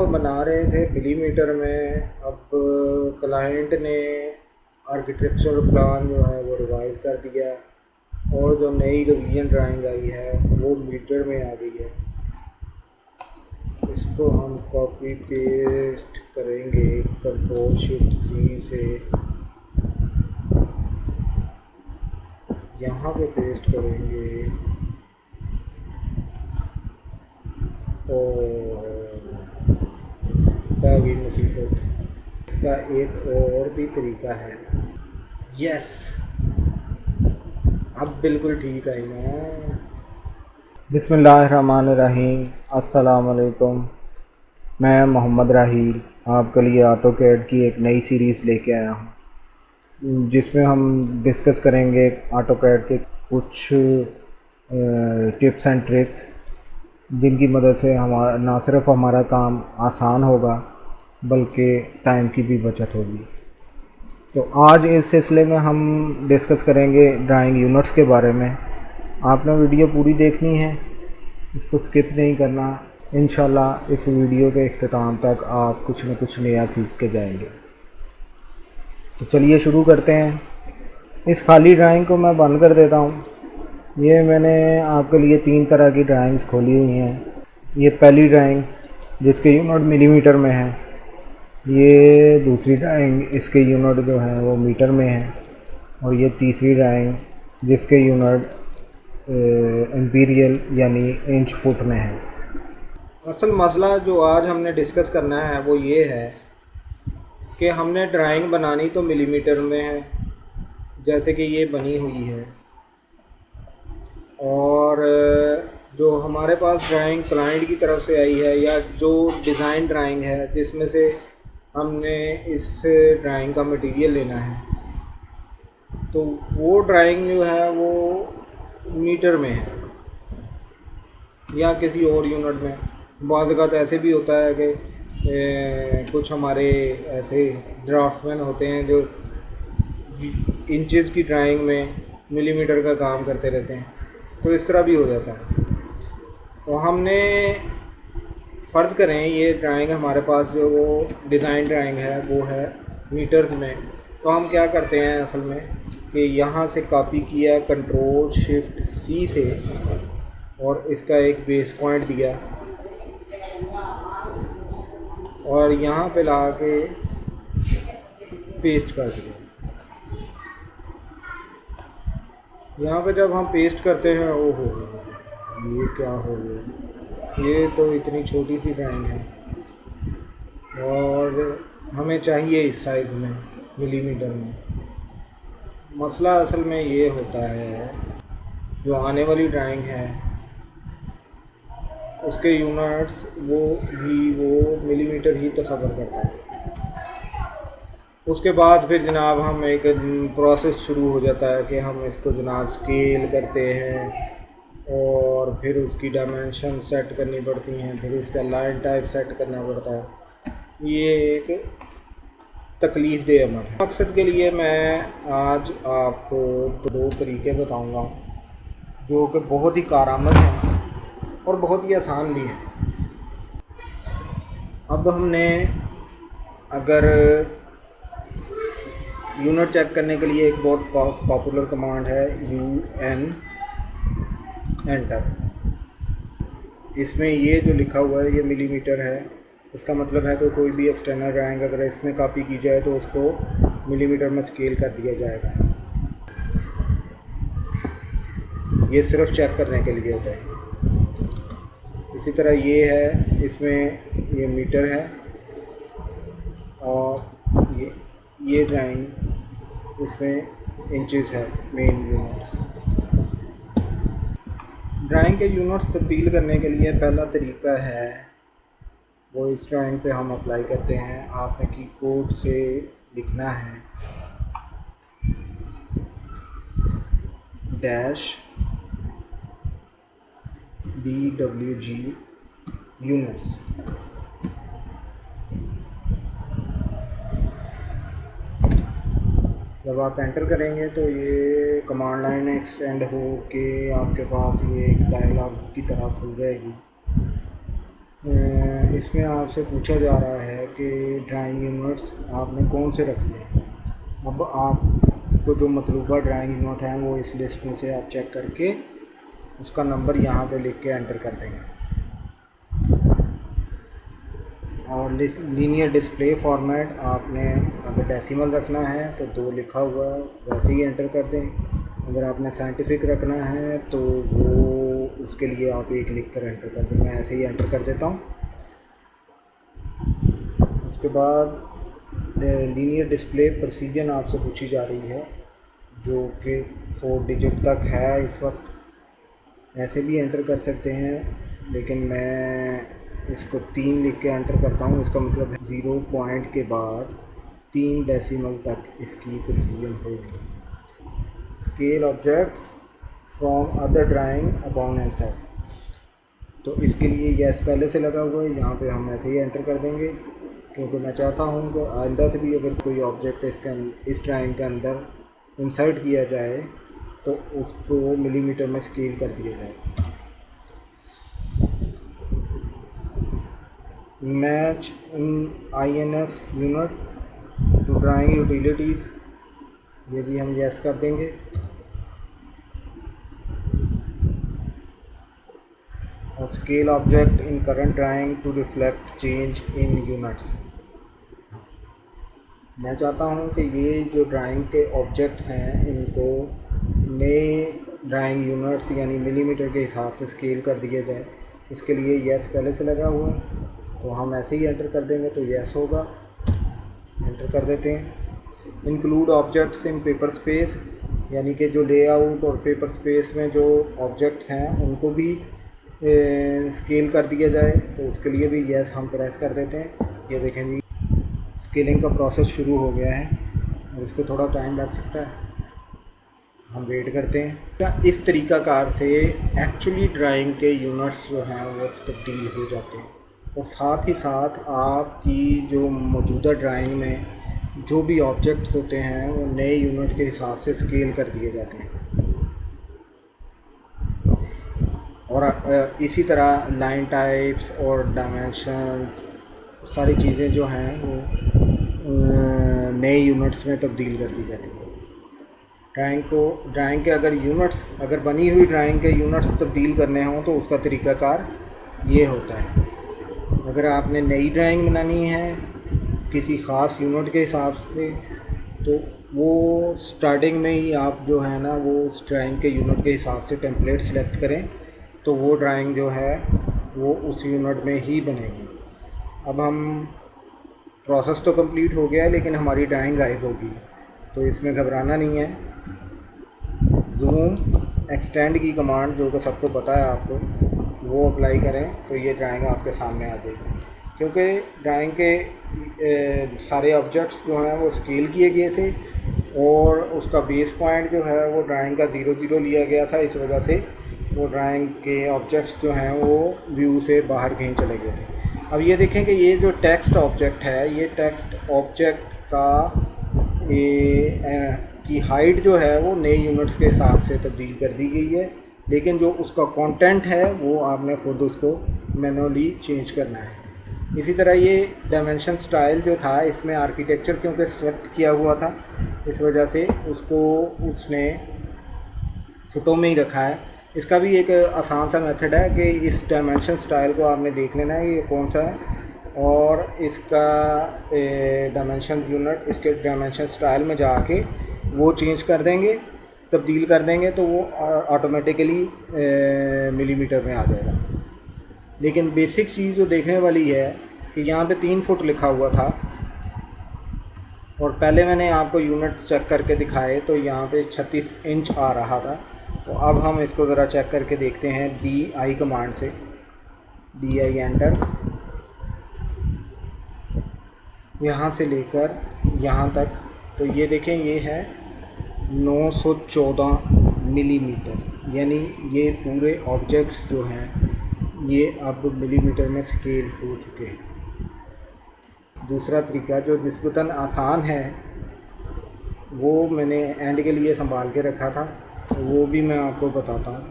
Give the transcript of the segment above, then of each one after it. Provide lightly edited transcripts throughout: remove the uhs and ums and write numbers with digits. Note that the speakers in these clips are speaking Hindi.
हम बना रहे थे मिलीमीटर में। अब क्लाइंट ने आर्किटेक्चर प्लान जो है वो रिवाइज़ कर दिया और जो नई रिवीजन ड्राइंग आई है वो मीटर में आ गई है। इसको हम कॉपी पेस्ट करेंगे कंट्रोल शिफ्ट सी से, यहाँ पे पेस्ट करेंगे और मुसीबत। इसका एक और भी तरीका है। यस, अब बिल्कुल ठीक है ना। बिस्मिल्लाहिर्रहमानिर्रहीम, अस्सलाम वालेकुम। मैं मोहम्मद राहील आपके लिए ऑटोकैड की एक नई सीरीज़ लेके आया हूँ, जिसमें हम डिस्कस करेंगे ऑटोकैड के कुछ टिप्स एंड ट्रिक्स, जिनकी मदद से हमारा ना सिर्फ हमारा काम आसान होगा बल्कि टाइम की भी बचत होगी। तो आज इस सिलसिले में हम डिस्कस करेंगे ड्राइंग यूनिट्स के बारे में। आपने वीडियो पूरी देखनी है, इसको स्किप नहीं करना। इंशाल्लाह इस वीडियो के इख्तिताम तक आप कुछ न कुछ नया सीख के जाएंगे। तो चलिए शुरू करते हैं। इस खाली ड्राइंग को मैं बंद कर देता हूँ। ये मैंने आपके लिए 3 तरह की ड्राइंग्स खोली हुई हैं। ये पहली ड्राइंग जिसके यूनिट मिलीमीटर में है, ये दूसरी ड्राइंग इसके यूनिट जो है वो मीटर में है, और ये तीसरी ड्राइंग जिसके यूनिट इंपीरियल यानी इंच फुट में है। असल मसला जो आज हमने डिस्कस करना है वो ये है कि हमने ड्राइंग बनानी तो मिलीमीटर में है, जैसे कि ये बनी हुई है, और जो हमारे पास ड्राइंग क्लाइंट की तरफ से आई है या जो डिज़ाइन ड्राइंग है जिसमें से हमने इस ड्राइंग का मटेरियल लेना है, तो वो ड्राइंग जो है वो मीटर में है या किसी और यूनिट में। बाज़ औक़ात ऐसे भी होता है कि कुछ हमारे ऐसे ड्राफ्ट्समैन होते हैं जो इंचेस की ड्राइंग में मिलीमीटर का काम करते रहते हैं, तो इस तरह भी हो जाता है। तो हमने फ़र्ज़ करें ये ड्राइंग हमारे पास जो वो डिज़ाइन ड्राइंग है वो है मीटर्स में, तो हम क्या करते हैं असल में कि यहाँ से कॉपी किया कंट्रोल शिफ्ट सी से और इसका एक बेस पॉइंट दिया और यहाँ पे ला के पेस्ट कर दिया। यहाँ पे जब हम पेस्ट करते हैं, ओहो ये क्या हो गया, ये तो इतनी छोटी सी ड्राइंग है और हमें चाहिए इस साइज़ में मिलीमीटर में। मसला असल में ये होता है जो आने वाली ड्राइंग है उसके यूनिट्स वो मिलीमीटर ही तस्वर करता है। उसके बाद फिर जनाब हम एक प्रोसेस शुरू हो जाता है कि हम इसको जनाब स्केल करते हैं और फिर उसकी डायमेंशन सेट करनी पड़ती हैं, फिर उसका लाइन टाइप सेट करना पड़ता है। ये एक तकलीफ़ दे अमल है। मकसद के लिए मैं आज आपको 2 तरीके बताऊंगा जो कि बहुत ही कारआमद हैं और बहुत ही आसान भी हैं। अब हमने अगर यूनिट चेक करने के लिए एक बहुत पॉपुलर कमांड है UN एंटर। इसमें ये जो लिखा हुआ है ये मिलीमीटर है, इसका मतलब है कि कोई भी एक्सटर्नल ड्राइंग अगर इसमें कॉपी की जाए तो उसको मिलीमीटर में स्केल कर दिया जाएगा। ये सिर्फ चेक करने के लिए होता है। इसी तरह ये है, इसमें ये मीटर है और ये ड्राइंग इसमें इंचेस है मेन यूनिट्स। ड्राइंग के यूनिट्स तब्दील करने के लिए पहला तरीका है वो इस ड्राइंग पे हम अप्लाई करते हैं। आपने कीबोर्ड से लिखना है -DWG यूनिट्स। जब आप एंटर करेंगे तो ये कमांड लाइन एक्सटेंड हो के आपके पास ये एक डायलॉग की तरह खुल जाएगी। इसमें आपसे पूछा जा रहा है कि ड्राइंग यूनिट्स आपने कौन से रखने हैं। अब आपको जो मतलूबा ड्राइंग यूनिट है वो इस लिस्ट में से आप चेक करके उसका नंबर यहाँ पे लिख के एंटर कर देंगे। और लीनियर डिस्प्ले फॉर्मेट आपने अगर डेसिमल रखना है तो 2 लिखा हुआ है वैसे ही एंटर कर दें। अगर आपने साइंटिफिक रखना है तो वो उसके लिए आप 1 लिख कर एंटर कर दें। मैं ऐसे ही एंटर कर देता हूँ। उसके बाद लीनियर डिस्प्ले प्रेसिजन आपसे पूछी जा रही है जो कि 4 डिजिट तक है इस वक्त। ऐसे भी एंटर कर सकते हैं लेकिन मैं इसको 3 लिख के एंटर करता हूँ। इसका मतलब है 0 पॉइंट के बाद 3 डेसिमल तक इसकी प्रेसिजन होगी। Scale objects from other drawing upon answer, तो इसके लिए यस पहले से लगा हुआ है, यहाँ पे हम ऐसे ही एंटर कर देंगे क्योंकि मैं चाहता हूँ कि आइंदा से भी अगर कोई ऑब्जेक्ट इस ड्राइंग के अंदर इंसर्ट किया जाए तो उसको मिलीमीटर में स्केल कर दिया जाए। Match INS unit to drawing utilities, ये भी हम यस कर देंगे। और scale object in current drawing to reflect change in units, मैं चाहता हूँ कि ये जो ड्राइंग के ऑब्जेक्ट्स हैं इनको नए ड्राइंग यूनिट्स यानी मिलीमीटर के हिसाब से स्केल कर दिया जाए। इसके लिए यस पहले से लगा हुआ है तो हम ऐसे ही एंटर कर देंगे तो यस होगा। एंटर कर देते हैं। Include objects in paper space, यानी कि जो लेआउट और पेपर स्पेस में जो ऑब्जेक्ट्स हैं उनको भी स्केल कर दिया जाए तो उसके लिए भी यस हम प्रेस कर देते हैं। ये देखें जी स्केलिंग का प्रोसेस शुरू हो गया है और इसको थोड़ा टाइम लग सकता है, हम वेट करते हैं। इस तरीक़ाकार से एक्चुअली ड्राइंग के यूनिट्स जो हैं वो तब्दील हो जाते हैं और साथ ही साथ आपकी जो मौजूदा ड्राइंग में जो भी ऑब्जेक्ट्स होते हैं वो नए यूनिट के हिसाब से स्केल कर दिए जाते हैं। और इसी तरह लाइन टाइप्स और डायमेंशंस सारी चीज़ें जो हैं वो नए यूनिट्स में तब्दील कर दी जाती है। ड्राइंग के अगर बनी हुई ड्राइंग के यूनिट्स तब्दील करने हों तो उसका तरीक़ाकार ये होता है। अगर आपने नई ड्राइंग बनानी है किसी ख़ास यूनिट के हिसाब से तो वो स्टार्टिंग में ही आप जो है ना वो उस ड्राइंग के यूनिट के हिसाब से टेम्पलेट सेलेक्ट करें तो वो ड्राइंग जो है वो उस यूनिट में ही बनेगी। अब हम प्रोसेस तो कंप्लीट हो गया है लेकिन हमारी ड्राइंग गायब होगी तो इसमें घबराना नहीं है। जूम एक्सटेंड की कमांड जो कि सबको पता है आपको, वो अप्लाई करें तो ये ड्राइंग आपके सामने आ जाएगी। क्योंकि ड्राइंग के सारे ऑब्जेक्ट्स जो हैं वो स्केल किए गए थे और उसका बेस पॉइंट जो है वो ड्राइंग का 0 0 लिया गया था, इस वजह से वो ड्राइंग के ऑब्जेक्ट्स जो हैं वो व्यू से बाहर कहीं चले गए थे। अब ये देखें कि ये जो टेक्स्ट ऑब्जेक्ट है, ये टेक्स्ट ऑब्जेक्ट की हाइट जो है वो नए यूनिट्स के हिसाब से तब्दील कर दी गई है, लेकिन जो उसका कंटेंट है वो आपने खुद उसको मैनुअली चेंज करना है। इसी तरह ये डायमेंशन स्टाइल जो था इसमें आर्किटेक्चर क्योंकि सेलेक्ट किया हुआ था इस वजह से उसको उसने फुटों में ही रखा है। इसका भी एक आसान सा मेथड है कि इस डायमेंशन स्टाइल को आपने देख लेना है ये कौन सा है और इसका डायमेंशन यूनिट इसके डायमेंशन स्टाइल में जाके वो चेंज कर देंगे, तब्दील कर देंगे तो वो ऑटोमेटिकली मिलीमीटर में आ जाएगा। लेकिन बेसिक चीज़ जो देखने वाली है कि यहाँ पे 3 फुट लिखा हुआ था और पहले मैंने आपको यूनिट चेक करके दिखाए तो यहाँ पे 36 इंच आ रहा था। तो अब हम इसको ज़रा चेक करके देखते हैं DI कमांड से। DI एंटर, यहाँ से लेकर यहाँ तक तो ये देखें ये है 914 मिलीमीटर, यानी ये पूरे ऑब्जेक्ट्स जो हैं ये अब मिलीमीटर में स्केल हो चुके हैं। दूसरा तरीका जो निस्बतन आसान है वो मैंने एंड के लिए संभाल के रखा था, तो वो भी मैं आपको बताता हूँ।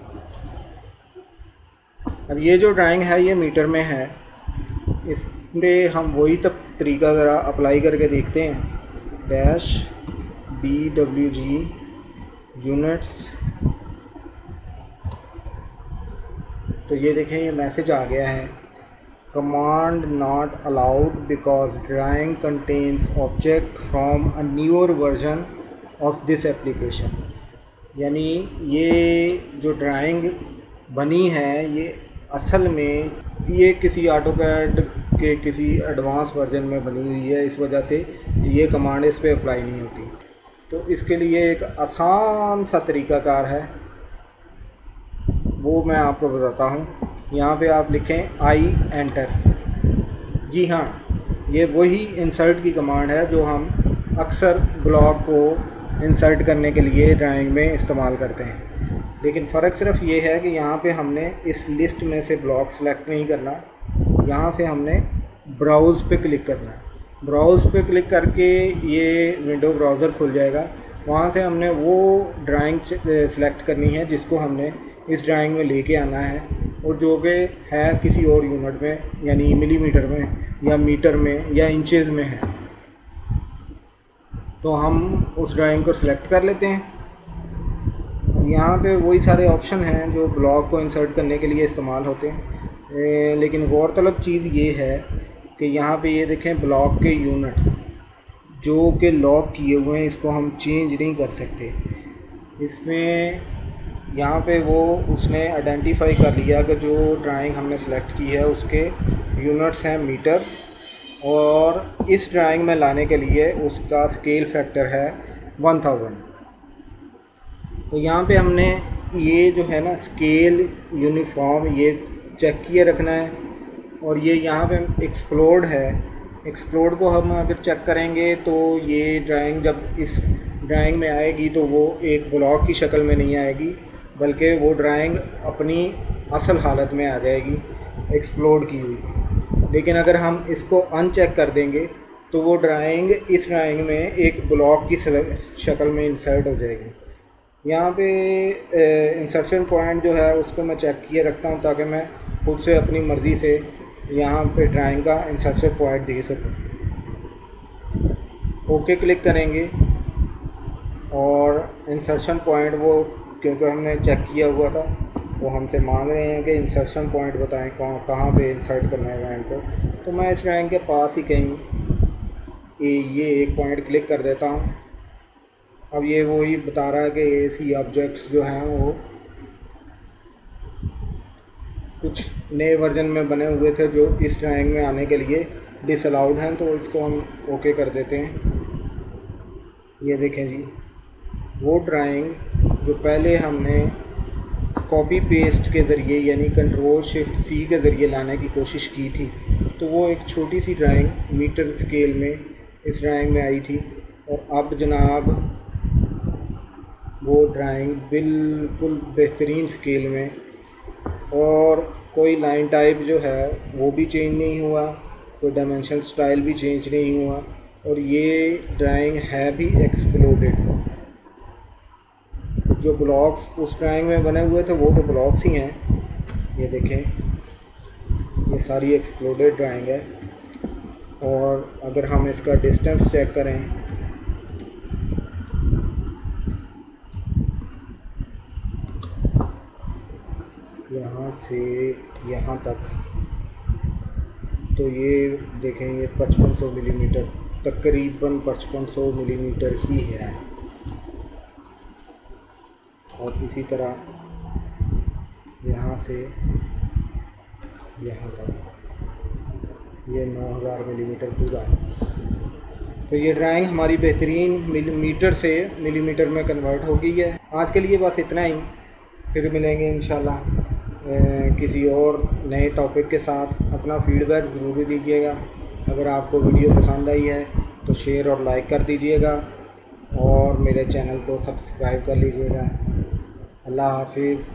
अब ये जो ड्राइंग है ये मीटर में है, इसमें हम वही तब तरीका ज़रा अप्लाई करके देखते हैं। डैश DWG यूनिट्स, तो ये देखें ये मैसेज आ गया है, command not allowed because drawing contains object from a newer version of this application. यानी ये जो ड्राइंग बनी है ये असल में ये किसी ऑटोकैड के किसी एडवांस वर्जन में बनी हुई है, इस वजह से ये कमांड इस पर अप्लाई नहीं होती। तो इसके लिए एक आसान सा तरीकाकार है, वो मैं आपको बताता हूँ। यहाँ पे आप लिखें आई एंटर। जी हाँ, ये वही इंसर्ट की कमांड है जो हम अक्सर ब्लॉक को इंसर्ट करने के लिए ड्राइंग में इस्तेमाल करते हैं। लेकिन फ़र्क सिर्फ ये है कि यहाँ पे हमने इस लिस्ट में से ब्लॉक सेलेक्ट नहीं करना, यहाँ से हमने ब्राउज़ पे क्लिक करना है। ब्राउज़ पे क्लिक करके ये विंडो ब्राउज़र खुल जाएगा, वहाँ से हमने वो ड्राइंग सेलेक्ट करनी है जिसको हमने इस ड्राइंग में लेके आना है, और जो कि है किसी और यूनिट में, यानी मिलीमीटर में या मीटर में या इंचेस में है। तो हम उस ड्राइंग को सिलेक्ट कर लेते हैं। यहाँ पे वही सारे ऑप्शन हैं जो ब्लॉक को इंसर्ट करने के लिए इस्तेमाल होते हैं, लेकिन गौरतलब चीज़ ये है कि यहाँ पे ये देखें ब्लॉक के यूनिट जो कि लॉक किए हुए हैं, इसको हम चेंज नहीं कर सकते। इसमें यहाँ पे वो उसने आइडेंटिफाई कर लिया कि जो ड्राइंग हमने सेलेक्ट की है उसके यूनिट्स हैं मीटर, और इस ड्राइंग में लाने के लिए उसका स्केल फैक्टर है 1000। तो यहाँ पे हमने ये जो है ना स्केल यूनिफॉर्म ये चेक किए रखना है, और ये यहाँ पे एक्सप्लोड है, एक्सप्लोड को हम अगर चेक करेंगे तो ये ड्राइंग जब इस ड्राइंग में आएगी तो वो एक ब्लॉक की शक्ल में नहीं आएगी, बल्कि वो ड्राइंग अपनी असल हालत में आ जाएगी एक्सप्लोड की हुई। लेकिन अगर हम इसको अनचेक कर देंगे तो वो ड्राइंग इस ड्राइंग में एक ब्लॉक की शक्ल में इंसर्ट हो जाएगी। यहाँ पे इंसर्शन पॉइंट जो है उसको मैं चेक किए रखता हूँ ताकि मैं खुद से अपनी मर्ज़ी से यहाँ पे ड्राइंग का इंसर्शन पॉइंट दे सकूँ। ओके क्लिक करेंगे और इंसर्शन पॉइंट वो क्योंकि हमने चेक किया हुआ था वो हमसे मांग रहे हैं कि इंसर्शन पॉइंट बताएं कहाँ पे इंसर्ट करना है ड्राइंग को। तो मैं इस ड्राइंग के पास ही कहीं ये एक पॉइंट क्लिक कर देता हूँ। अब ये वही बता रहा है कि ऐसी ऑब्जेक्ट्स जो हैं वो कुछ नए वर्जन में बने हुए थे जो इस ड्राइंग में आने के लिए डिसअलाउड हैं, तो इसको हम ओके कर देते हैं। ये देखें जी, वो ड्राइंग जो पहले हमने कॉपी पेस्ट के ज़रिए यानी कंट्रोल शिफ्ट C के ज़रिए लाने की कोशिश की थी, तो वो एक छोटी सी ड्राइंग मीटर स्केल में इस ड्राइंग में आई थी, और अब जनाब वो ड्राइंग बिल्कुल बेहतरीन स्केल में, और कोई लाइन टाइप जो है वो भी चेंज नहीं हुआ, कोई डायमेंशन स्टाइल भी चेंज नहीं हुआ, और ये ड्राइंग है भी एक्सप्लोडेड। जो ब्लॉक्स उस ड्राइंग में बने हुए थे वो तो ब्लॉक्स ही हैं। ये देखें ये सारी एक्सप्लोडेड ड्राइंग है, और अगर हम इसका डिस्टेंस चेक करें यहाँ से यहाँ तक, तो ये देखें ये 5500 मिलीमीटर, तकरीबन 5500 मिलीमीटर ही है। और इसी तरह यहाँ से यहाँ तक ये 9000 मिलीमीटर पूरा है। तो ये ड्राइंग हमारी बेहतरीन मिलीमीटर से मिलीमीटर में कन्वर्ट हो गई है। आज के लिए बस इतना ही, फिर मिलेंगे इंशाल्लाह किसी और नए टॉपिक के साथ। अपना फीडबैक ज़रूर दीजिएगा। अगर आपको वीडियो पसंद आई है तो शेयर और लाइक कर दीजिएगा, और मेरे चैनल को सब्सक्राइब कर लीजिएगा। अल्लाह हाफिज़।